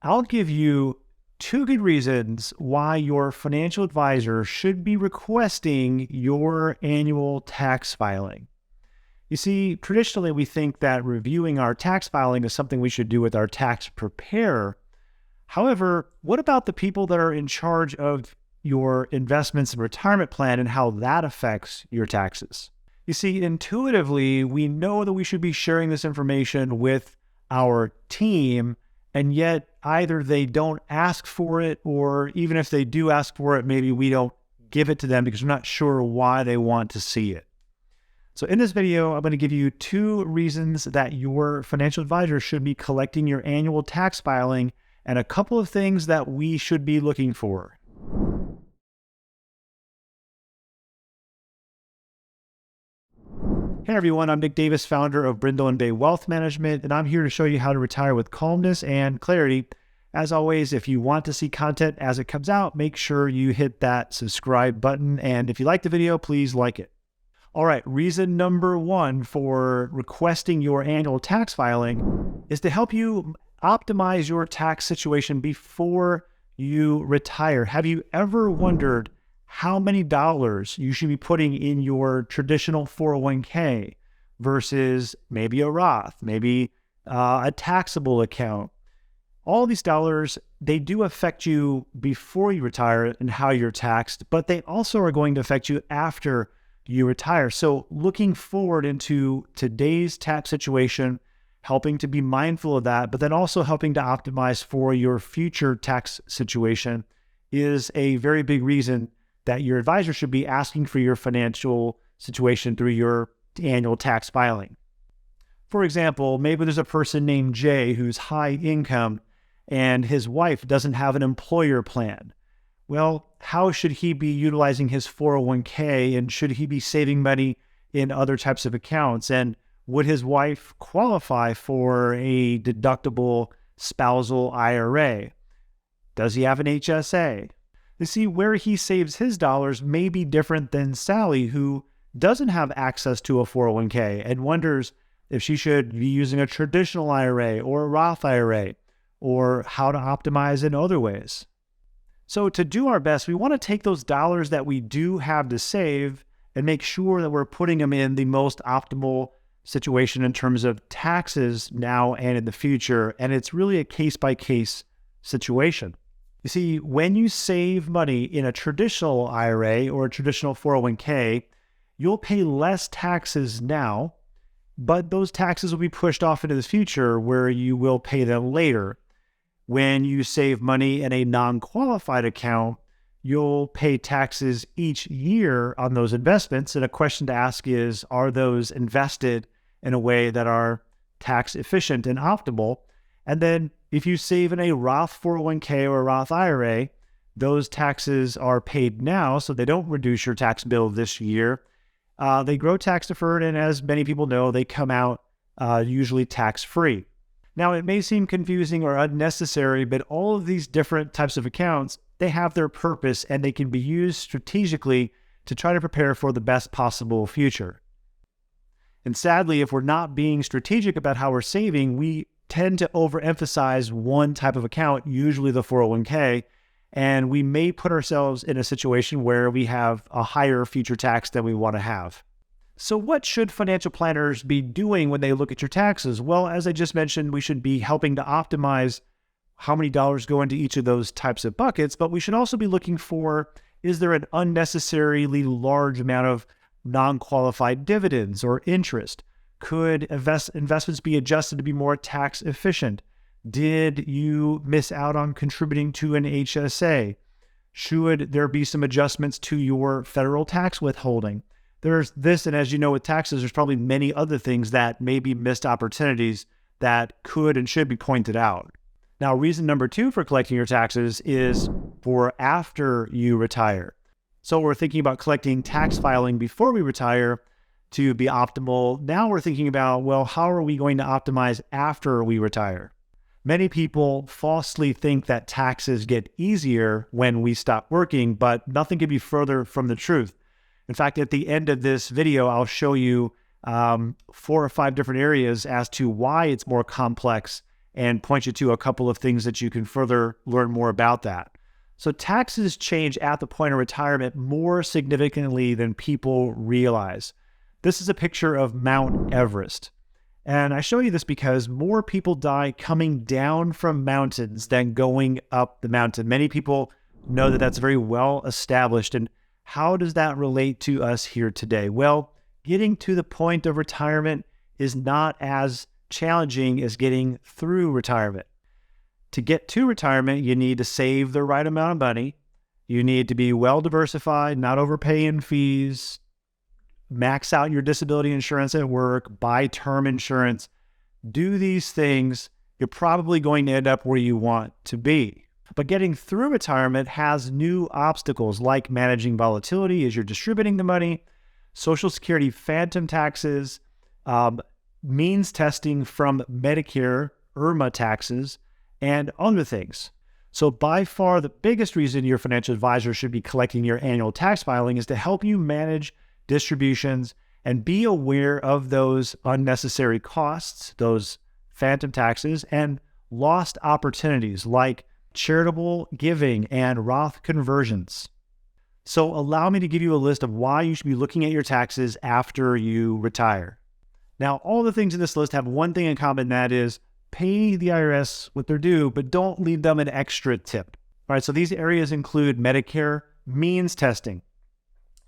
I'll give you 2 good reasons why your financial advisor should be requesting your annual tax filing. You see, traditionally we think that reviewing our tax filing is something we should do with our tax preparer. However, what about the people that are in charge of your investments and retirement plan and how that affects your taxes? You see, intuitively, we know that we should be sharing this information with our team, and yet either they don't ask for it, or even if they do ask for it, maybe we don't give it to them because we're not sure why they want to see it. So in this video, I'm going to give you 2 reasons that your financial advisor should be collecting your annual tax filing and a couple of things that we should be looking for. Hey everyone, I'm Nick Davis, founder of Brindle Bay Wealth Management, and I'm here to show you how to retire with calmness and clarity. As always, if you want to see content as it comes out, make sure you hit that subscribe button, and if you like the video, please like it. All right, reason number 1 for requesting your annual tax filing is to help you optimize your tax situation before you retire. Have you ever wondered how many dollars you should be putting in your traditional 401k versus maybe a Roth, maybe a taxable account? All these dollars, they do affect you before you retire and how you're taxed, but they also are going to affect you after you retire. So looking forward into today's tax situation, helping to be mindful of that, but then also helping to optimize for your future tax situation is a very big reason that your advisor should be asking for your financial situation through your annual tax filing. For example, maybe there's a person named Jay who's high income and his wife doesn't have an employer plan. Well, how should he be utilizing his 401k, and should he be saving money in other types of accounts? And would his wife qualify for a deductible spousal IRA? Does he have an HSA? You see, where he saves his dollars may be different than Sally, who doesn't have access to a 401k and wonders if she should be using a traditional IRA or a Roth IRA, or how to optimize in other ways. So to do our best, we want to take those dollars that we do have to save and make sure that we're putting them in the most optimal situation in terms of taxes now and in the future. And it's really a case-by-case situation. You see, when you save money in a traditional IRA or a traditional 401k, you'll pay less taxes now, but those taxes will be pushed off into the future where you will pay them later. When you save money in a non-qualified account, you'll pay taxes each year on those investments. And a question to ask is, are those invested in a way that are tax efficient and optimal? And then if you save in a Roth 401k or a Roth IRA, those taxes are paid now, so they don't reduce your tax bill this year. They grow tax deferred, and as many people know, they come out usually tax-free. Now, it may seem confusing or unnecessary, but all of these different types of accounts, they have their purpose, and they can be used strategically to try to prepare for the best possible future. And sadly, if we're not being strategic about how we're saving, we tend to overemphasize one type of account, usually the 401k, and we may put ourselves in a situation where we have a higher future tax than we want to have. So what should financial planners be doing when they look at your taxes? Well, as I just mentioned, we should be helping to optimize how many dollars go into each of those types of buckets, but we should also be looking for, is there an unnecessarily large amount of non-qualified dividends or interest? Could investments be adjusted to be more tax efficient? Did you miss out on contributing to an HSA? Should there be some adjustments to your federal tax withholding? There's this, and as you know with taxes, there's probably many other things that may be missed opportunities that could and should be pointed out. Now, reason number 2 for collecting your taxes is for after you retire. So we're thinking about collecting tax filing before we retire to be optimal. Now we're thinking about, well, how are we going to optimize after we retire? Many people falsely think that taxes get easier when we stop working, but nothing could be further from the truth. In fact, at the end of this video, I'll show you 4 or 5 different areas as to why it's more complex and point you to a couple of things that you can further learn more about that. So taxes change at the point of retirement more significantly than people realize. This is a picture of Mount Everest. And I show you this because more people die coming down from mountains than going up the mountain. Many people know that that's very well established. And how does that relate to us here today? Well, getting to the point of retirement is not as challenging as getting through retirement. To get to retirement, you need to save the right amount of money. You need to be well diversified, not overpaying fees, max out your disability insurance at work, buy term insurance. Do these things, you're probably going to end up where you want to be. But getting through retirement has new obstacles like managing volatility as you're distributing the money, Social Security phantom taxes, means testing from Medicare, IRMA taxes, and other things. So by far, the biggest reason your financial advisor should be collecting your annual tax filing is to help you manage distributions and be aware of those unnecessary costs, those phantom taxes, and lost opportunities like charitable giving and Roth conversions. So allow me to give you a list of why you should be looking at your taxes after you retire. Now, all the things in this list have one thing in common, and that is pay the IRS what they're due, but don't leave them an extra tip. All right, so these areas include Medicare means testing,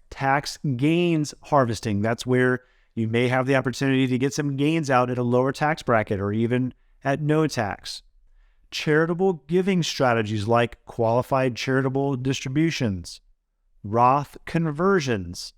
tax gains harvesting. That's where you may have the opportunity to get some gains out at a lower tax bracket or even at no tax. Charitable giving strategies like qualified charitable distributions, Roth conversions,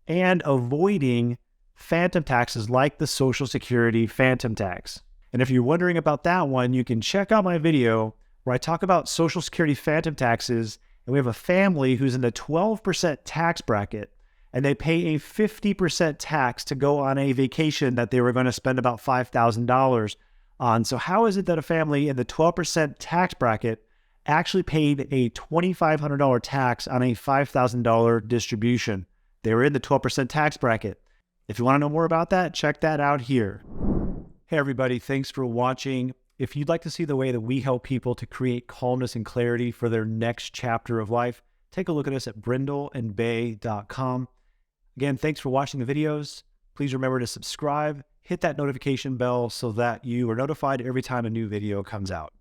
and avoiding phantom taxes like the Social Security phantom tax. And if you're wondering about that one, you can check out my video where I talk about Social Security phantom taxes. And we have a family who's in the 12% tax bracket, and they pay a 50% tax to go on a vacation that they were going to spend about $5,000 on. So how is it that a family in the 12% tax bracket actually paid a $2,500 tax on a $5,000 distribution? They were in the 12% tax bracket. If you want to know more about that, check that out here. Hey everybody, thanks for watching. If you'd like to see the way that we help people to create calmness and clarity for their next chapter of life, take a look at us at brindleandbay.com. Again, thanks for watching the videos. Please remember to subscribe, hit that notification bell so that you are notified every time a new video comes out.